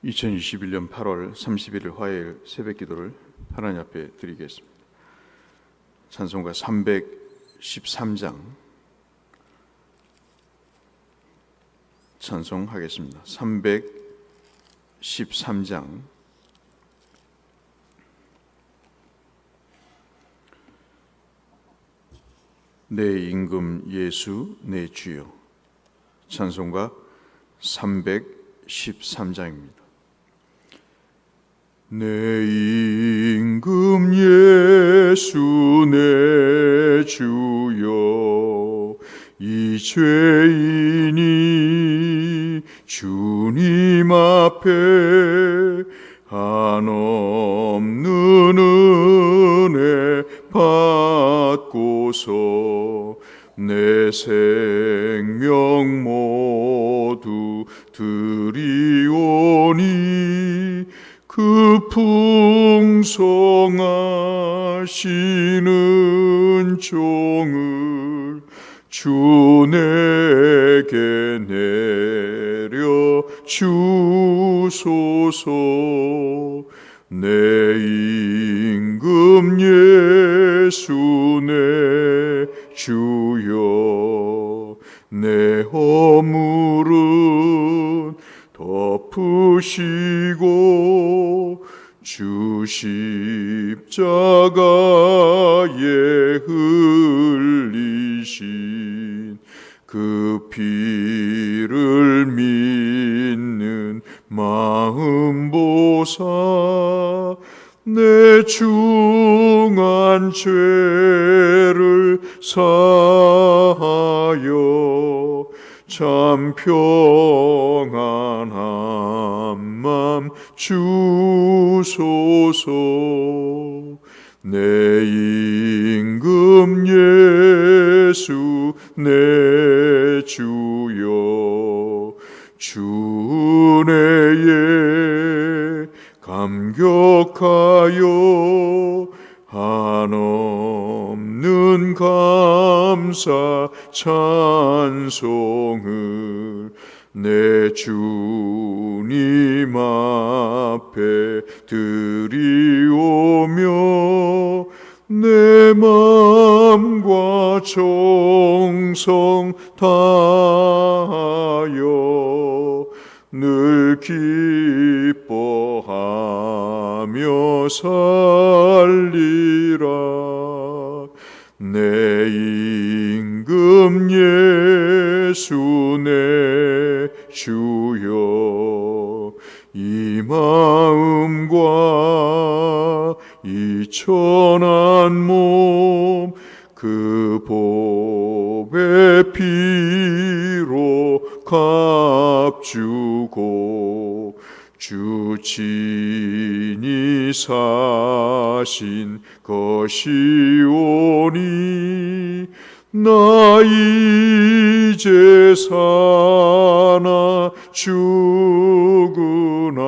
2021년 8월 31일 화요일 새벽기도를 하나님 앞에 드리겠습니다. 찬송가 313장 찬송하겠습니다. 313장 내 임금 예수 내 주여. 찬송가 313장입니다. 내 임금 예수 내 주여, 이 죄인이 주님 앞에 한없는 은혜 받고서 내 생명 모두 드리오니 그 풍성하시는 종을 주 내게 내려 주소서. 내 임금 예수 내 주여, 내 허물은 덮으시고 주 십자가에 흘리신 그 피를 믿는 마음 보사 내 중한 죄를 사하여 참 평안한 맘 주소서. 내 임금 예수 내 주여, 주 내에 감격하여 한없는 감사 찬송을 내 주님 앞에 드리오며 내 마음과 정성 다하여 늘 기뻐하며 살리라. 내 임금 예수 내 주여, 이 마음과 이 천한 몸 그 보배 피로 값주고 주 친히 사신 것이오니 나 이제 사나 죽으나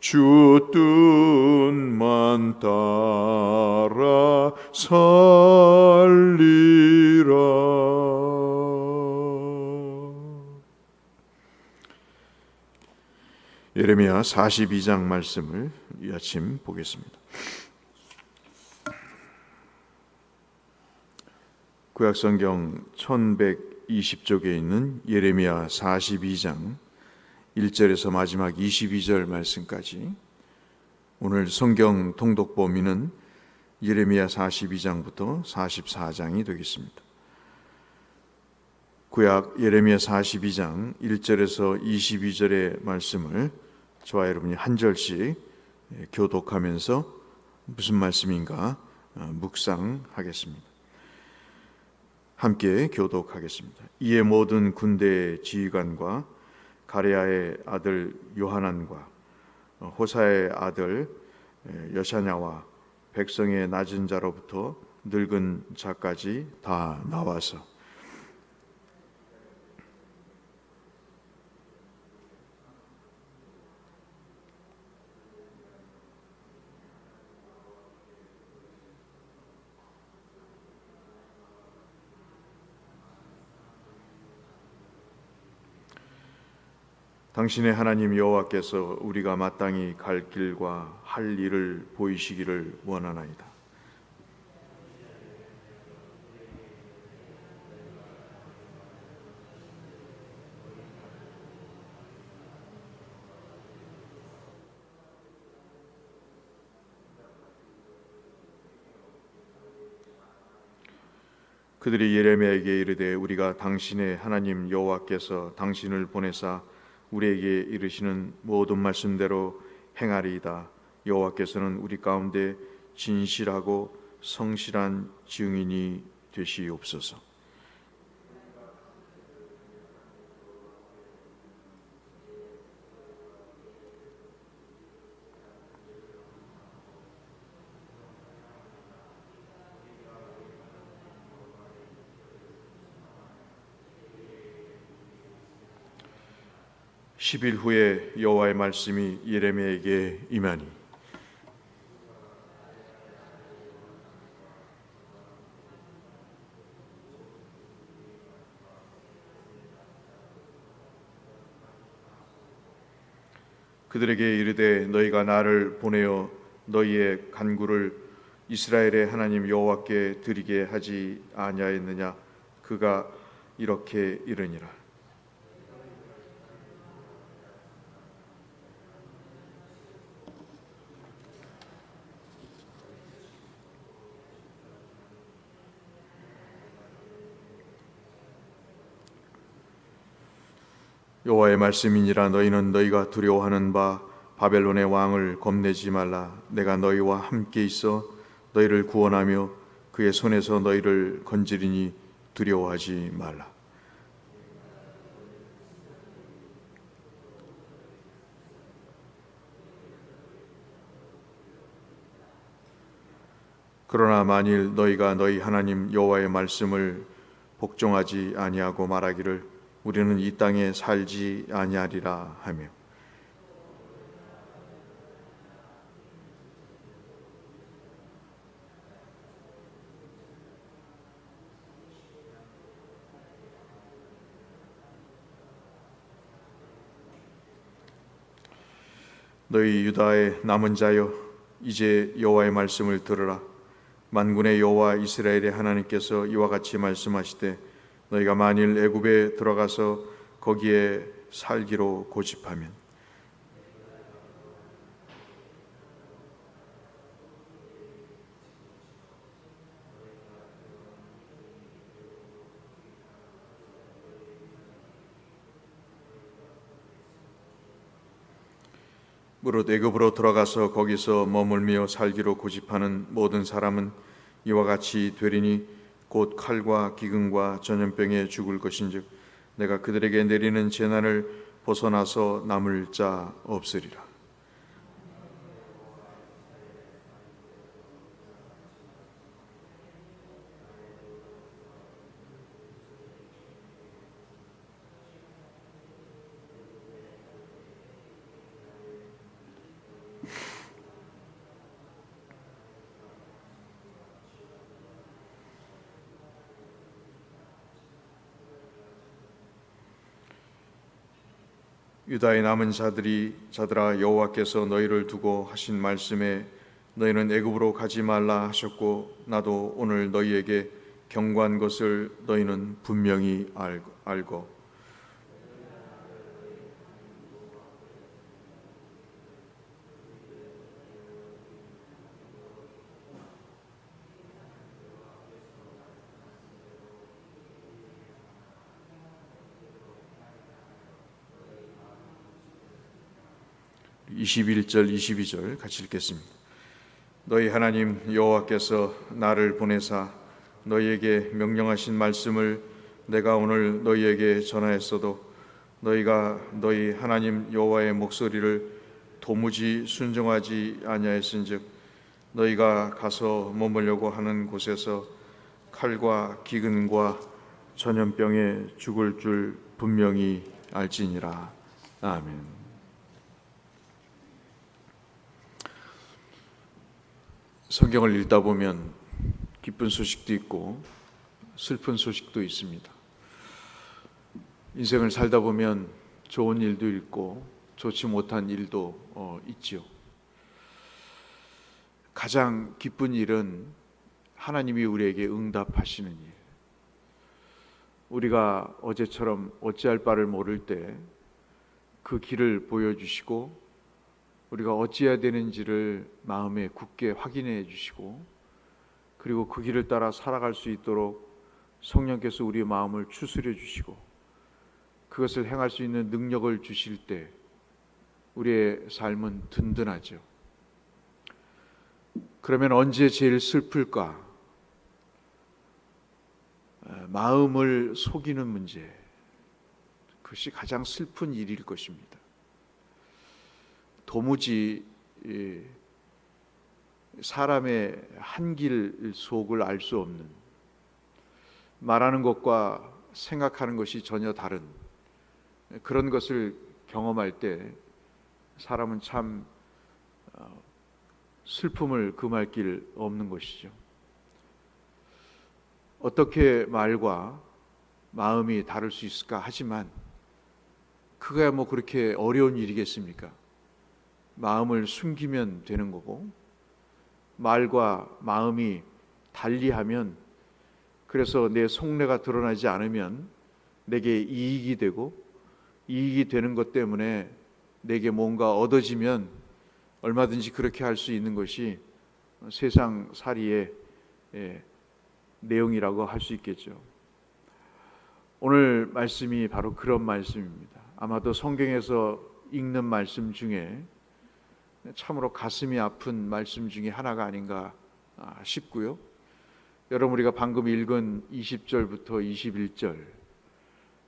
주 뜻만 따라 살리라. 예레미야 42장 말씀을 이 아침 보겠습니다. 구약성경 1120쪽에 있는 예레미야 42장 1절에서 마지막 22절 말씀까지, 오늘 성경 통독 범위는 예레미야 42장부터 44장이 되겠습니다. 구약 예레미야 42장 1절에서 22절의 말씀을 저와 여러분이 한 절씩 교독하면서 무슨 말씀인가 묵상하겠습니다. 함께 교독하겠습니다. 이에 모든 군대의 지휘관과 가레야의 아들 요하난과 호사의 아들 여샤냐와 백성의 낮은 자로부터 늙은 자까지 다 나와서 당신의 하나님 여호와께서 우리가 마땅히 갈 길과 할 일을 보이시기를 원하나이다. 그들이 예레미야에게 이르되 우리가 당신의 하나님 여호와께서 당신을 보내사 우리에게 이르시는 모든 말씀대로 행하리이다. 여호와께서는 우리 가운데 진실하고 성실한 증인이 되시옵소서. 십 일 후에 여호와의 말씀이 예레미야에게 임하니 그들에게 이르되 너희가 나를 보내어 너희의 간구를 이스라엘의 하나님 여호와께 드리게 하지 아니하였느냐. 그가 이렇게 이르니라. 여호와의 말씀이니라. 너희는 너희가 두려워하는 바 바벨론의 왕을 겁내지 말라. 내가 너희와 함께 있어 너희를 구원하며 그의 손에서 너희를 건지리니 두려워하지 말라. 그러나 만일 너희가 너희 하나님 여호와의 말씀을 복종하지 아니하고 말하기를 우리는 이 땅에 살지 아니하리라 하며 너희 유다의 남은 자여 이제 여호와의 말씀을 들으라. 만군의 여호와 이스라엘의 하나님께서 이와 같이 말씀하시되 너희가 만일 애굽에 들어가서 거기에 살기로 고집하면 무릇 애굽으로 들어가서 거기서 머물며 살기로 고집하는 모든 사람은 이와 같이 되리니 곧 칼과 기근과 전염병에 죽을 것인즉 내가 그들에게 내리는 재난을 벗어나서 남을 자 없으리라. 유다의 남은 자들아 여호와께서 너희를 두고 하신 말씀에 너희는 애굽으로 가지 말라 하셨고 나도 오늘 너희에게 경고한 것을 너희는 분명히 알고 (21절) (22절) 같이 읽겠습니다. 너희 하나님 여호와께서 나를 보내사 너희에게 명령하신 말씀을 내가 오늘 너희에게 전하였어도 너희가 너희 하나님 여호와의 목소리를 도무지 순종하지 아니하였은즉 너희가 가서 머물려고 하는 곳에서 칼과 기근과 전염병에 죽을 줄 분명히 알지니라. 아멘. 성경을 읽다 보면 기쁜 소식도 있고 슬픈 소식도 있습니다. 인생을 살다 보면 좋은 일도 있고 좋지 못한 일도 있지요. 가장 기쁜 일은 하나님이 우리에게 응답하시는 일. 우리가 어제처럼 어찌할 바를 모를 때 그 길을 보여주시고 우리가 어찌해야 되는지를 마음에 굳게 확인해 주시고 그리고 그 길을 따라 살아갈 수 있도록 성령께서 우리의 마음을 추스려 주시고 그것을 행할 수 있는 능력을 주실 때 우리의 삶은 든든하죠. 그러면 언제 제일 슬플까? 마음을 속이는 문제, 그것이 가장 슬픈 일일 것입니다. 도무지 사람의 한길 속을 알 수 없는, 말하는 것과 생각하는 것이 전혀 다른 그런 것을 경험할 때 사람은 참 슬픔을 금할 길 없는 것이죠. 어떻게 말과 마음이 다를 수 있을까 하지만 그거야 뭐 그렇게 어려운 일이겠습니까? 마음을 숨기면 되는 거고 말과 마음이 달리하면 그래서 내 속내가 드러나지 않으면 내게 이익이 되고 이익이 되는 것 때문에 내게 뭔가 얻어지면 얼마든지 그렇게 할 수 있는 것이 세상살이의 내용이라고 할 수 있겠죠. 오늘 말씀이 바로 그런 말씀입니다. 아마도 성경에서 읽는 말씀 중에 참으로 가슴이 아픈 말씀 중에 하나가 아닌가 싶고요. 여러분 우리가 방금 읽은 20절부터 21절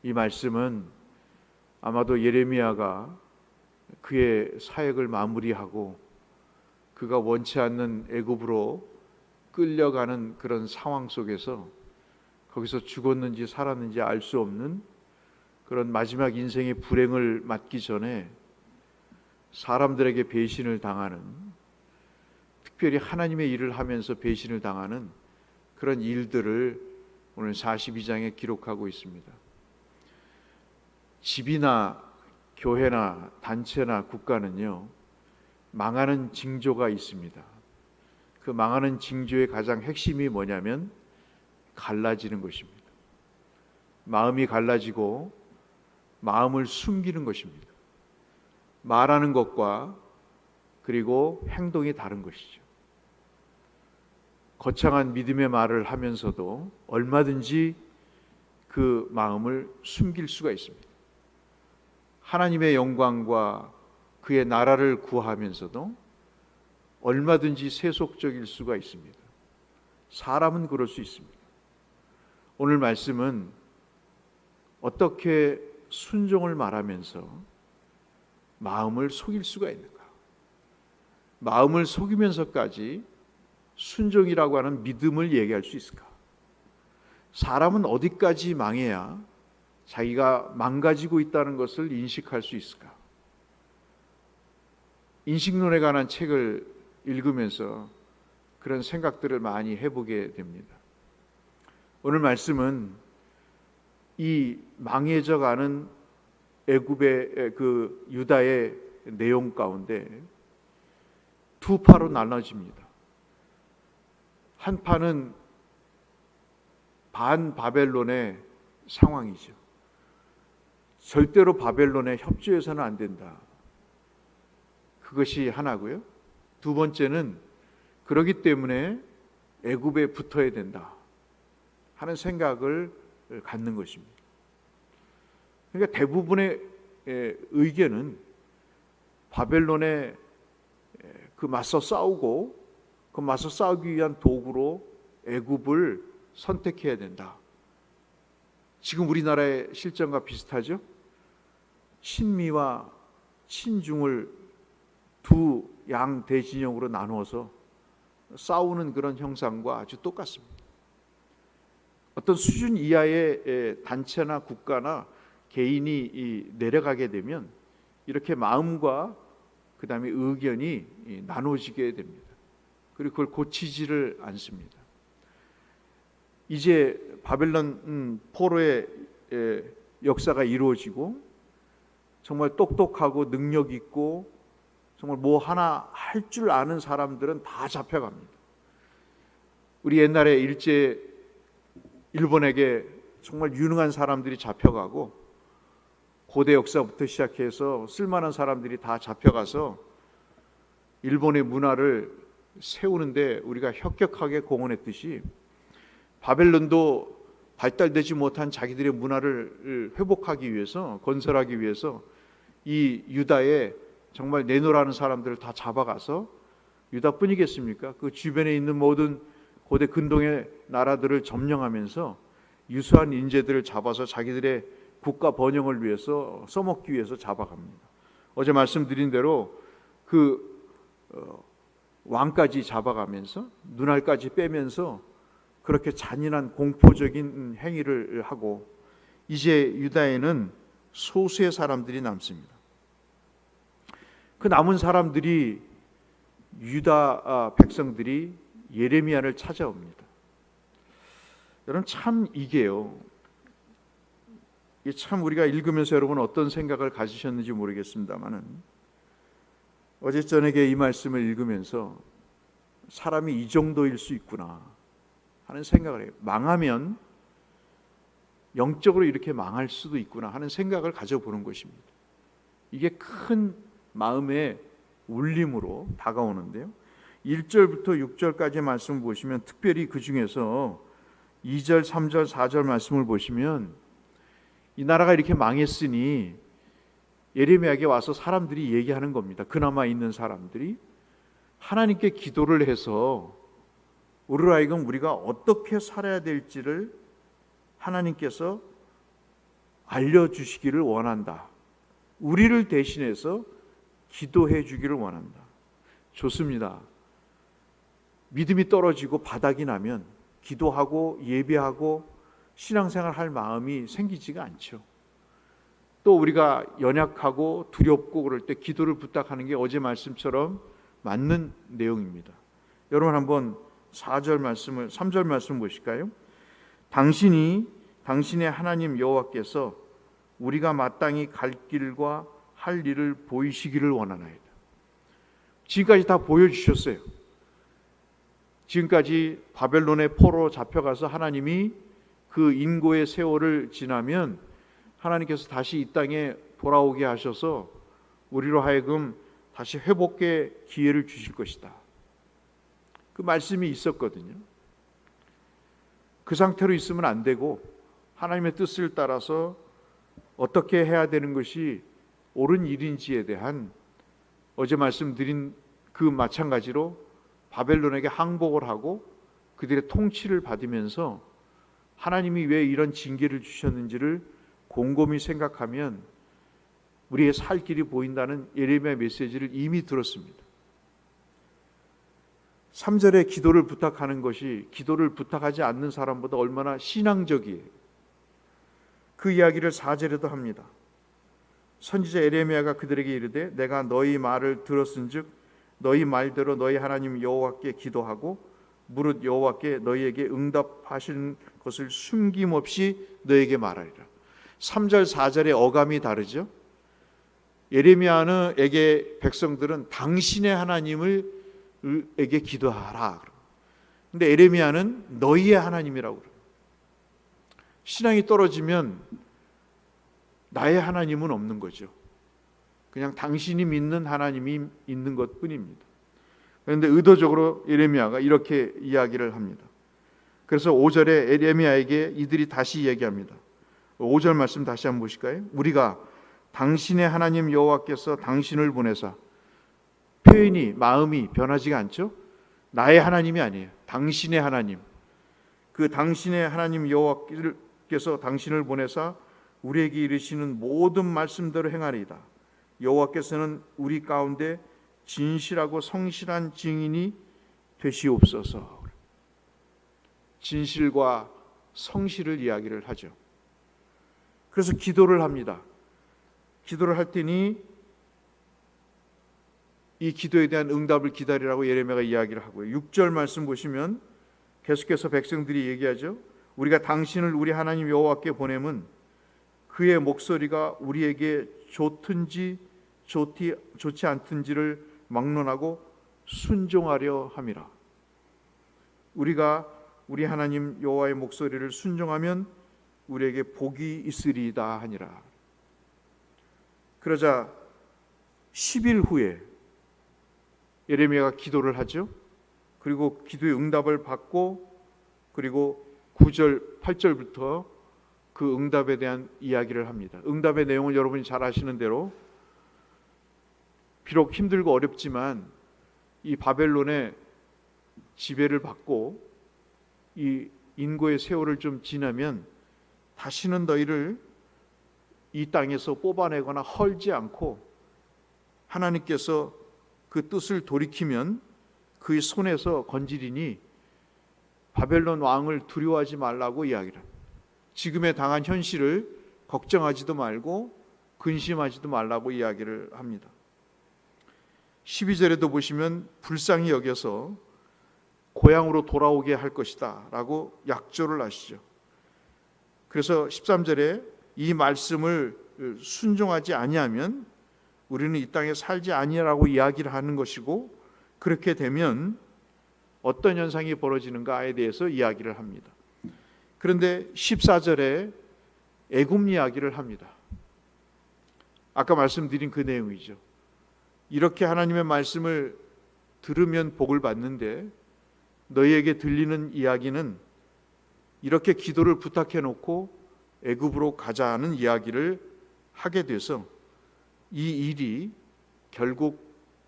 이 말씀은 아마도 예레미야가 그의 사역을 마무리하고 그가 원치 않는 애굽으로 끌려가는 그런 상황 속에서 거기서 죽었는지 살았는지 알 수 없는 그런 마지막 인생의 불행을 맞기 전에 사람들에게 배신을 당하는, 특별히 하나님의 일을 하면서 배신을 당하는 그런 일들을 오늘 42장에 기록하고 있습니다. 집이나 교회나 단체나 국가는요, 망하는 징조가 있습니다. 그 망하는 징조의 가장 핵심이 뭐냐면 갈라지는 것입니다. 마음이 갈라지고 마음을 숨기는 것입니다. 말하는 것과 그리고 행동이 다른 것이죠. 거창한 믿음의 말을 하면서도 얼마든지 그 마음을 숨길 수가 있습니다. 하나님의 영광과 그의 나라를 구하면서도 얼마든지 세속적일 수가 있습니다. 사람은 그럴 수 있습니다. 오늘 말씀은 어떻게 순종을 말하면서 마음을 속일 수가 있는가? 마음을 속이면서까지 순종이라고 하는 믿음을 얘기할 수 있을까? 사람은 어디까지 망해야 자기가 망가지고 있다는 것을 인식할 수 있을까? 인식론에 관한 책을 읽으면서 그런 생각들을 많이 해보게 됩니다. 오늘 말씀은 이 망해져가는 애굽의 그 유다의 내용 가운데 두 파로 나눠집니다. 한 파는 반 바벨론의 상황이죠. 절대로 바벨론에 협조해서는 안 된다. 그것이 하나고요. 두 번째는 그러기 때문에 애굽에 붙어야 된다 하는 생각을 갖는 것입니다. 그러니까 대부분의 의견은 바벨론에 그 맞서 싸우고 그 맞서 싸우기 위한 도구로 애굽을 선택해야 된다. 지금 우리나라의 실정과 비슷하죠? 친미와 친중을 두 양 대진영으로 나누어서 싸우는 그런 형상과 아주 똑같습니다. 어떤 수준 이하의 단체나 국가나 개인이 내려가게 되면 이렇게 마음과 그 다음에 의견이 나눠지게 됩니다. 그리고 그걸 고치지를 않습니다. 이제 바벨론 포로의 역사가 이루어지고 정말 똑똑하고 능력 있고 정말 뭐 하나 할 줄 아는 사람들은 다 잡혀갑니다. 우리 옛날에 일제 일본에게 정말 유능한 사람들이 잡혀가고 고대 역사부터 시작해서 쓸만한 사람들이 다 잡혀가서 일본의 문화를 세우는데 우리가 혁혁하게 공헌했듯이 바벨론도 발달되지 못한 자기들의 문화를 회복하기 위해서, 건설하기 위해서 이 유다에 정말 내노라는 사람들을 다 잡아가서, 유다뿐이겠습니까? 그 주변에 있는 모든 고대 근동의 나라들을 점령하면서 유수한 인재들을 잡아서 자기들의 국가 번영을 위해서 써먹기 위해서 잡아갑니다. 어제 말씀드린 대로 그 왕까지 잡아가면서 눈알까지 빼면서 그렇게 잔인한 공포적인 행위를 하고, 이제 유다에는 소수의 사람들이 남습니다. 그 남은 사람들이, 유다 백성들이 예레미야를 찾아옵니다. 여러분, 참 이게요, 참 우리가 읽으면서 여러분 어떤 생각을 가지셨는지 모르겠습니다만은, 어제 저녁에 이 말씀을 읽으면서 사람이 이 정도일 수 있구나 하는 생각을 해요. 망하면 영적으로 이렇게 망할 수도 있구나 하는 생각을 가져보는 것입니다. 이게 큰 마음의 울림으로 다가오는데요, 1절부터 6절까지 말씀을 보시면, 특별히 그 중에서 2절, 3절, 4절 말씀을 보시면, 이 나라가 이렇게 망했으니 예레미야에게 와서 사람들이 얘기하는 겁니다. 그나마 있는 사람들이 하나님께 기도를 해서 우리로 하여금 우리가 어떻게 살아야 될지를 하나님께서 알려주시기를 원한다. 우리를 대신해서 기도해 주기를 원한다. 좋습니다. 믿음이 떨어지고 바닥이 나면 기도하고 예배하고 신앙생활 할 마음이 생기지가 않죠. 또 우리가 연약하고 두렵고 그럴 때 기도를 부탁하는 게 어제 말씀처럼 맞는 내용입니다. 여러분 한번 4절 말씀을, 3절 말씀 보실까요? 당신의 하나님 여호와께서 우리가 마땅히 갈 길과 할 일을 보이시기를 원하나이다. 지금까지 다 보여주셨어요. 지금까지 바벨론의 포로로 잡혀가서 하나님이 그 인고의 세월을 지나면 하나님께서 다시 이 땅에 돌아오게 하셔서 우리로 하여금 다시 회복의 기회를 주실 것이다. 그 말씀이 있었거든요. 그 상태로 있으면 안 되고 하나님의 뜻을 따라서 어떻게 해야 되는 것이 옳은 일인지에 대한, 어제 말씀드린 그 마찬가지로 바벨론에게 항복을 하고 그들의 통치를 받으면서 하나님이 왜 이런 징계를 주셨는지를 곰곰이 생각하면 우리의 살 길이 보인다는 예레미야 메시지를 이미 들었습니다. 3절에 기도를 부탁하는 것이 기도를 부탁하지 않는 사람보다 얼마나 신앙적이에요. 그 이야기를 4절에도 합니다. 선지자 예레미야가 그들에게 이르되 내가 너희 말을 들었은즉 너희 말대로 너희 하나님 여호와께 기도하고 무릇 여호와께 너희에게 응답하신 것을 숨김없이 너희에게 말하리라. 3절 4절의 어감이 다르죠. 예레미야에게 백성들은 당신의 하나님에게 기도하라. 근데 예레미야는 너희의 하나님이라고 그래요. 신앙이 떨어지면 나의 하나님은 없는 거죠. 그냥 당신이 믿는 하나님이 있는 것뿐입니다. 그런데 의도적으로 예레미야가 이렇게 이야기를 합니다. 그래서 5절에 예레미야에게 이들이 다시 얘기합니다. 5절 말씀 다시 한번 보실까요? 우리가 당신의 하나님 여호와께서 당신을 보내사, 표현이, 마음이 변하지가 않죠. 나의 하나님이 아니에요. 당신의 하나님. 그 당신의 하나님 여호와께서 당신을 보내사 우리에게 이르시는 모든 말씀대로 행하리이다. 여호와께서는 우리 가운데 진실하고 성실한 증인이 되시옵소서. 진실과 성실을 이야기를 하죠. 그래서 기도를 합니다. 기도를 할 때니 이 기도에 대한 응답을 기다리라고 예레미야가 이야기를 하고요. 6절 말씀 보시면 계속해서 백성들이 얘기하죠. 우리가 당신을 우리 하나님 여호와께 보내면 그의 목소리가 우리에게 좋든지 좋지 않든지를 막론하고 순종하려 함이라. 우리가 우리 하나님 여호와의 목소리를 순종하면 우리에게 복이 있으리이다 하니라. 그러자 10일 후에 예레미야가 기도를 하죠. 그리고 기도의 응답을 받고, 그리고 9절 8절부터 그 응답에 대한 이야기를 합니다. 응답의 내용은 여러분이 잘 아시는 대로 비록 힘들고 어렵지만 이 바벨론의 지배를 받고 이 인고의 세월을 좀 지나면 다시는 너희를 이 땅에서 뽑아내거나 헐지 않고 하나님께서 그 뜻을 돌이키면 그의 손에서 건지리니 바벨론 왕을 두려워하지 말라고 이야기를 합니다. 지금에 당한 현실을 걱정하지도 말고 근심하지도 말라고 이야기를 합니다. 12절에도 보시면 불쌍히 여겨서 고향으로 돌아오게 할 것이다 라고 약조를 하시죠. 그래서 13절에 이 말씀을 순종하지 아니하면 우리는 이 땅에 살지 아니라고 이야기를 하는 것이고, 그렇게 되면 어떤 현상이 벌어지는가에 대해서 이야기를 합니다. 그런데 14절에 애굽 이야기를 합니다. 아까 말씀드린 그 내용이죠. 이렇게 하나님의 말씀을 들으면 복을 받는데 너희에게 들리는 이야기는 이렇게 기도를 부탁해 놓고 애굽으로 가자는 이야기를 하게 돼서 이 일이 결국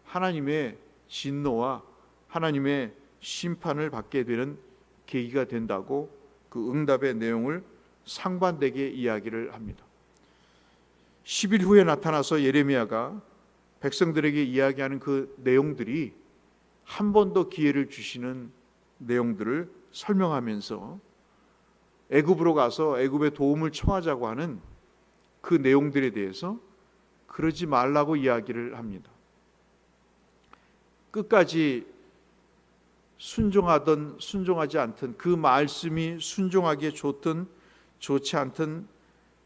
하나님의 진노와 하나님의 심판을 받게 되는 계기가 된다고 그 응답의 내용을 상반되게 이야기를 합니다. 10일 후에 나타나서 예레미야가 백성들에게 이야기하는 그 내용들이 한 번 더 기회를 주시는 내용들을 설명하면서 애굽으로 가서 애굽의 도움을 청하자고 하는 그 내용들에 대해서 그러지 말라고 이야기를 합니다. 끝까지 순종하든 순종하지 않든, 그 말씀이 순종하기에 좋든 좋지 않든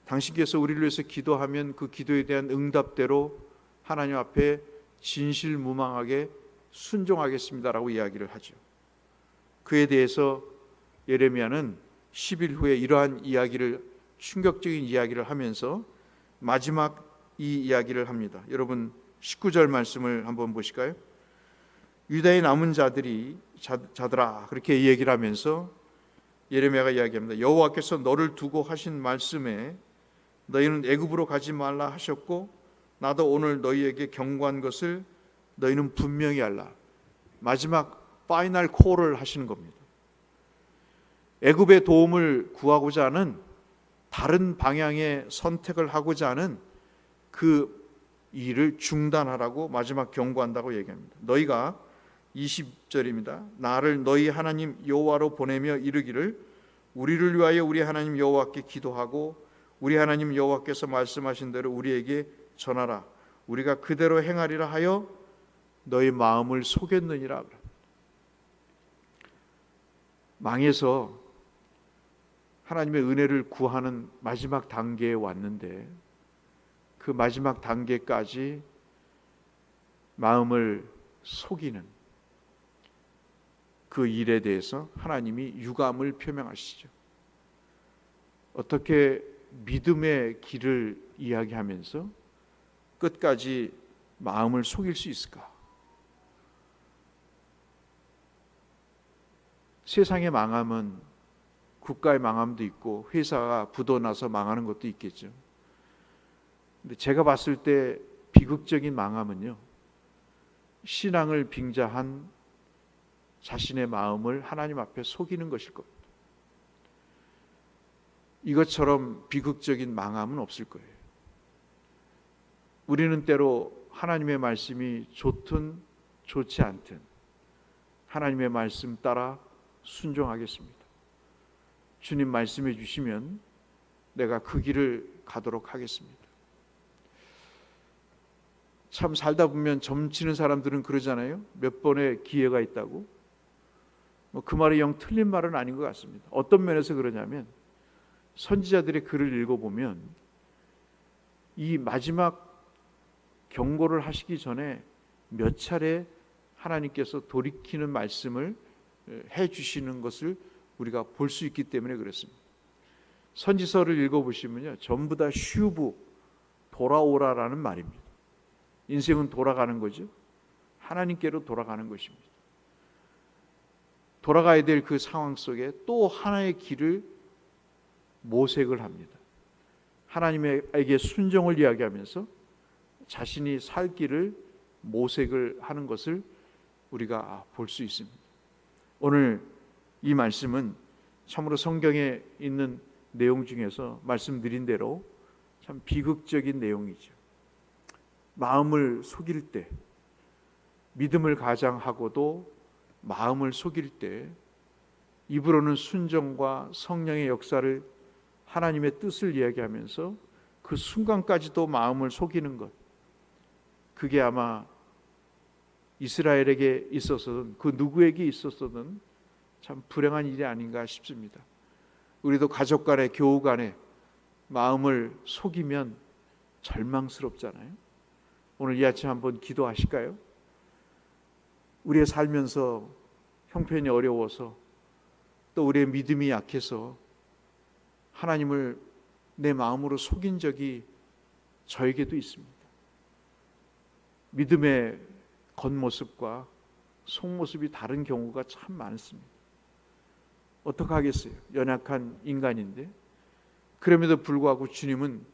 당신께서 우리를 위해서 기도하면 그 기도에 대한 응답대로 하나님 앞에 진실무망하게 순종하겠습니다라고 이야기를 하죠. 그에 대해서 예레미야는 10일 후에 이러한 이야기를, 충격적인 이야기를 하면서 마지막 이 이야기를 합니다. 여러분 19절 말씀을 한번 보실까요? 유다의 남은 자들아, 그렇게 얘기를 하면서 예레미야가 이야기합니다. 여호와께서 너를 두고 하신 말씀에 너희는 애굽으로 가지 말라 하셨고 나도 오늘 너희에게 경고한 것을 너희는 분명히 알라. 마지막 파이널 콜을 하시는 겁니다. 애굽의 도움을 구하고자 하는, 다른 방향의 선택을 하고자 하는 그 일을 중단하라고 마지막 경고한다고 얘기합니다. 너희가 20절입니다. 나를 너희 하나님 여호와로 보내며 이르기를 우리를 위하여 우리 하나님 여호와께 기도하고 우리 하나님 여호와께서 말씀하신 대로 우리에게 전하라. 우리가 그대로 행하리라 하여 너희 마음을 속였느니라. 망해서 하나님의 은혜를 구하는 마지막 단계에 왔는데 그 마지막 단계까지 마음을 속이는 그 일에 대해서 하나님이 유감을 표명하시죠. 어떻게 믿음의 길을 이야기하면서 끝까지 마음을 속일 수 있을까? 세상의 망함은 국가의 망함도 있고 회사가 부도나서 망하는 것도 있겠죠. 근데 제가 봤을 때 비극적인 망함은요, 신앙을 빙자한 자신의 마음을 하나님 앞에 속이는 것일 겁니다. 이것처럼 비극적인 망함은 없을 거예요. 우리는 때로 하나님의 말씀이 좋든 좋지 않든 하나님의 말씀 따라 순종하겠습니다. 주님 말씀해 주시면 내가 그 길을 가도록 하겠습니다. 참 살다 보면 점치는 사람들은 그러잖아요. 몇 번의 기회가 있다고. 그 말이 영 틀린 말은 아닌 것 같습니다. 어떤 면에서 그러냐면 선지자들의 글을 읽어보면 이 마지막 경고를 하시기 전에 몇 차례 하나님께서 돌이키는 말씀을 해 주시는 것을 우리가 볼 수 있기 때문에 그렇습니다. 선지서를 읽어보시면요, 전부 다 슈브, 돌아오라라는 말입니다. 인생은 돌아가는 거죠. 하나님께로 돌아가는 것입니다. 돌아가야 될 그 상황 속에 또 하나의 길을 모색을 합니다. 하나님에게 순종을 이야기하면서 자신이 살 길을 모색을 하는 것을 우리가 볼 수 있습니다. 오늘 이 말씀은 참으로 성경에 있는 내용 중에서 말씀드린 대로 참 비극적인 내용이죠. 마음을 속일 때, 믿음을 가장하고도 마음을 속일 때 입으로는 순종과 성령의 역사를, 하나님의 뜻을 이야기하면서 그 순간까지도 마음을 속이는 것, 그게 아마 이스라엘에게 있어서든 그 누구에게 있어서든 참 불행한 일이 아닌가 싶습니다. 우리도 가족 간에, 교우 간에 마음을 속이면 절망스럽잖아요. 오늘 이 아침 한번 기도하실까요? 우리의 살면서 형편이 어려워서, 또 우리의 믿음이 약해서 하나님을 내 마음으로 속인 적이 저에게도 있습니다. 믿음의 겉모습과 속모습이 다른 경우가 참 많습니다. 어떡하겠어요? 연약한 인간인데. 그럼에도 불구하고 주님은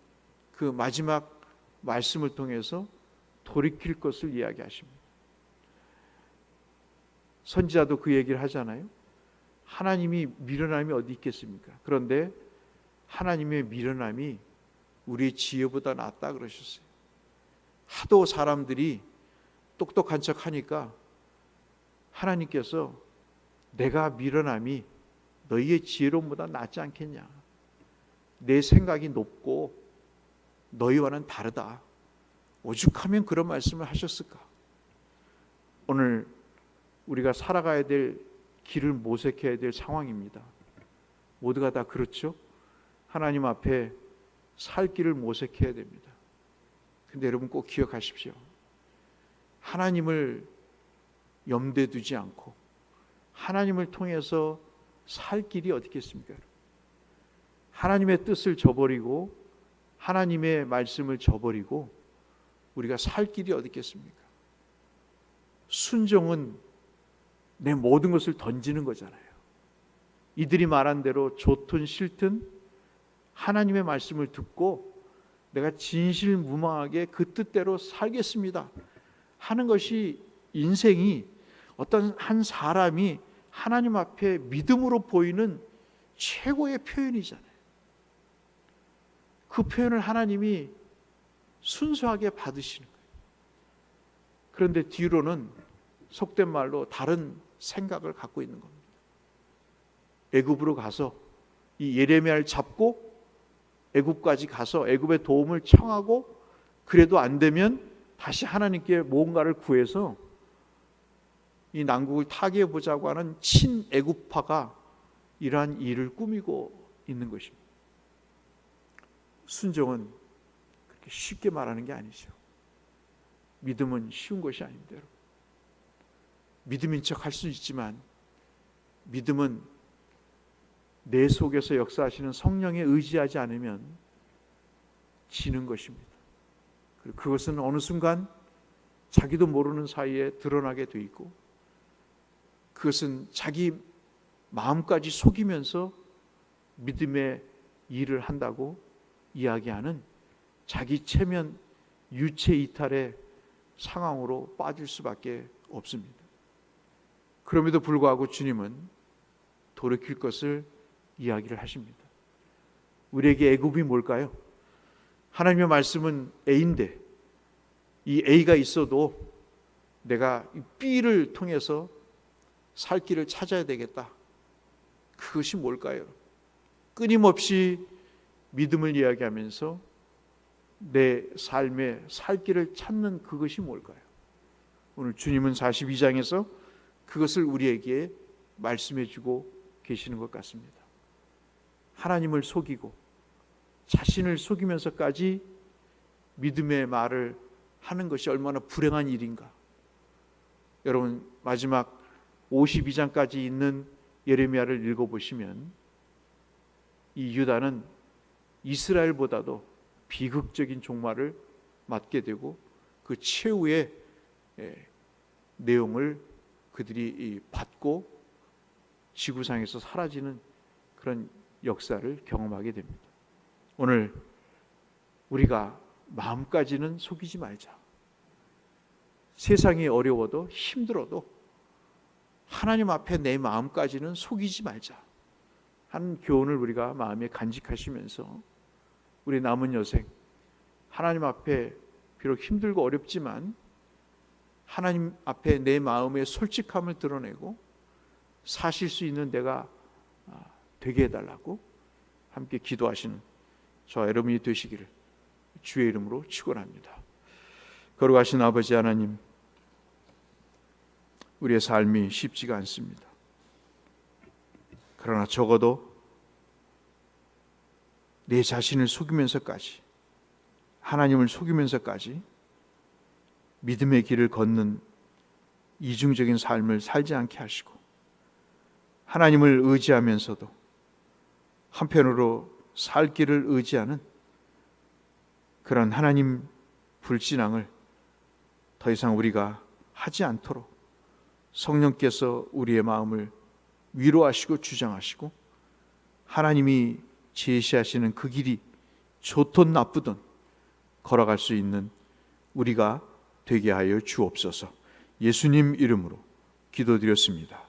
그 마지막 말씀을 통해서 돌이킬 것을 이야기하십니다. 선지자도 그 얘기를 하잖아요. 하나님이 미련함이 어디 있겠습니까? 그런데 하나님의 미련함이 우리의 지혜보다 낫다 그러셨어요. 하도 사람들이 똑똑한 척 하니까 하나님께서 내가 미련함이 너희의 지혜로움보다 낫지 않겠냐, 내 생각이 높고 너희와는 다르다, 오죽하면 그런 말씀을 하셨을까. 오늘 우리가 살아가야 될 길을 모색해야 될 상황입니다. 모두가 다 그렇죠. 하나님 앞에 살 길을 모색해야 됩니다. 근데 여러분 꼭 기억하십시오. 하나님을 염두에 두지 않고 하나님을 통해서 살 길이 어디 있겠습니까? 하나님의 뜻을 저버리고 하나님의 말씀을 저버리고 우리가 살 길이 어디 있겠습니까? 순종은 내 모든 것을 던지는 거잖아요. 이들이 말한 대로 좋든 싫든 하나님의 말씀을 듣고 내가 진실무망하게 그 뜻대로 살겠습니다 하는 것이 인생이, 어떤 한 사람이 하나님 앞에 믿음으로 보이는 최고의 표현이잖아요. 그 표현을 하나님이 순수하게 받으시는 거예요. 그런데 뒤로는 속된 말로 다른 생각을 갖고 있는 겁니다. 애굽으로 가서 이 예레미야를 잡고 애굽까지 가서 애굽의 도움을 청하고, 그래도 안 되면 다시 하나님께 뭔가를 구해서 이 난국을 타개해 보자고 하는 친애굽파가 이러한 일을 꾸미고 있는 것입니다. 순종은 그렇게 쉽게 말하는 게 아니죠. 믿음은 쉬운 것이 아닌데요. 믿음인 척 할 수 있지만 믿음은 내 속에서 역사하시는 성령에 의지하지 않으면 지는 것입니다. 그리고 그것은 어느 순간 자기도 모르는 사이에 드러나게 돼 있고, 그것은 자기 마음까지 속이면서 믿음의 일을 한다고 이야기하는 자기 체면 유체 이탈의 상황으로 빠질 수밖에 없습니다. 그럼에도 불구하고 주님은 돌이킬 것을 이야기를 하십니다. 우리에게 애굽이 뭘까요? 하나님의 말씀은 A인데 이 A가 있어도 내가 B를 통해서 살 길을 찾아야 되겠다. 그것이 뭘까요? 끊임없이 믿음을 이야기하면서 내 삶의 살 길을 찾는 그것이 뭘까요? 오늘 주님은 42장에서 그것을 우리에게 말씀해 주고 계시는 것 같습니다. 하나님을 속이고 자신을 속이면서까지 믿음의 말을 하는 것이 얼마나 불행한 일인가. 여러분, 마지막 52장까지 있는 예레미야를 읽어보시면 이 유다는 이스라엘보다도 비극적인 종말을 맞게 되고 그 최후의 내용을 그들이 받고 지구상에서 사라지는 그런 역사를 경험하게 됩니다. 오늘 우리가 마음까지는 속이지 말자. 세상이 어려워도 힘들어도 하나님 앞에 내 마음까지는 속이지 말자 하는 교훈을 우리가 마음에 간직하시면서 우리 남은 여생 하나님 앞에 비록 힘들고 어렵지만 하나님 앞에 내 마음의 솔직함을 드러내고 사실 수 있는 내가 되게 해달라고 함께 기도하시는 저와 여러분이 되시기를 주의 이름으로 축원합니다. 거룩하신 아버지 하나님, 우리의 삶이 쉽지가 않습니다. 그러나 적어도 내 자신을 속이면서까지, 하나님을 속이면서까지 믿음의 길을 걷는 이중적인 삶을 살지 않게 하시고, 하나님을 의지하면서도 한편으로 살 길을 의지하는 그런 하나님 불신앙을 더 이상 우리가 하지 않도록 성령께서 우리의 마음을 위로하시고 주장하시고, 하나님이 제시하시는 그 길이 좋든 나쁘든 걸어갈 수 있는 우리가 되게 하여 주옵소서. 예수님 이름으로 기도드렸습니다.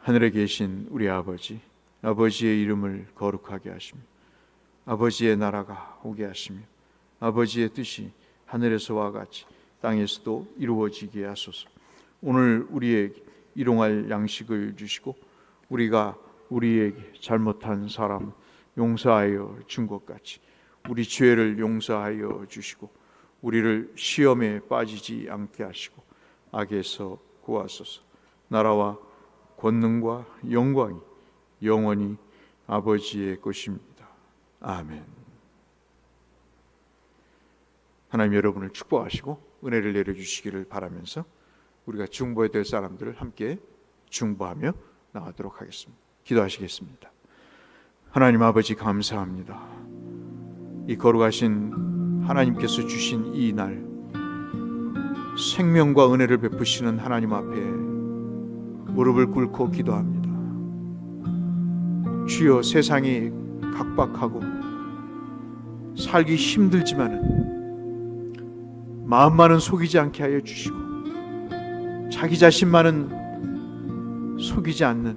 하늘에 계신 우리 아버지, 아버지의 이름을 거룩하게 하시며 아버지의 나라가 오게 하시며 아버지의 뜻이 하늘에서와 같이 땅에서도 이루어지게 하소서. 오늘 우리에게 일용할 양식을 주시고 우리가 우리에게 잘못한 사람 용서하여 준 것 같이 우리 죄를 용서하여 주시고 우리를 시험에 빠지지 않게 하시고 악에서 구하소서. 나라와 권능과 영광이 영원히 아버지의 것입니다. 아멘. 하나님 여러분을 축복하시고 은혜를 내려주시기를 바라면서 우리가 중보해야 될 사람들을 함께 중보하며 나가도록 하겠습니다. 기도하시겠습니다. 하나님 아버지 감사합니다. 이 거룩하신 하나님께서 주신 이 날 생명과 은혜를 베푸시는 하나님 앞에 무릎을 꿇고 기도합니다. 주여, 세상이 각박하고 살기 힘들지만은 마음만은 속이지 않게 하여 주시고 자기 자신만은 속이지 않는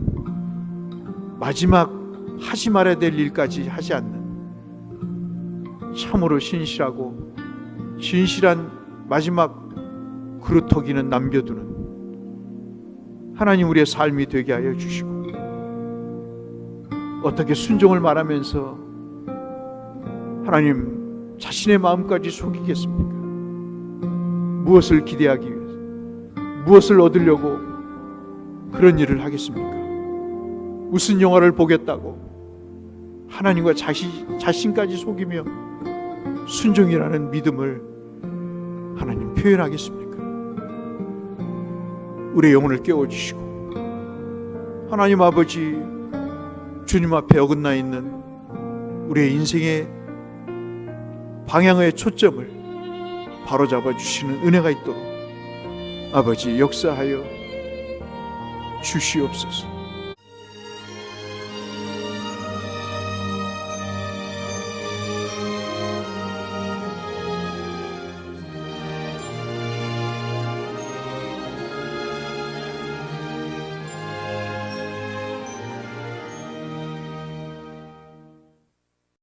마지막 하지 말아야 될 일까지 하지 않는 참으로 신실하고 진실한 마지막 그루터기는 남겨두는 하나님 우리의 삶이 되게 하여 주시고, 어떻게 순종을 말하면서 하나님 자신의 마음까지 속이겠습니까? 무엇을 기대하기 위해서, 무엇을 얻으려고 그런 일을 하겠습니까? 무슨 영화를 보겠다고 하나님과 자신까지 속이며 순종이라는 믿음을 하나님 표현하겠습니까? 우리의 영혼을 깨워주시고 하나님 아버지, 주님 앞에 어긋나 있는 우리의 인생의 방향의 초점을 바로잡아 주시는 은혜가 있도록 아버지 역사하여 주시옵소서.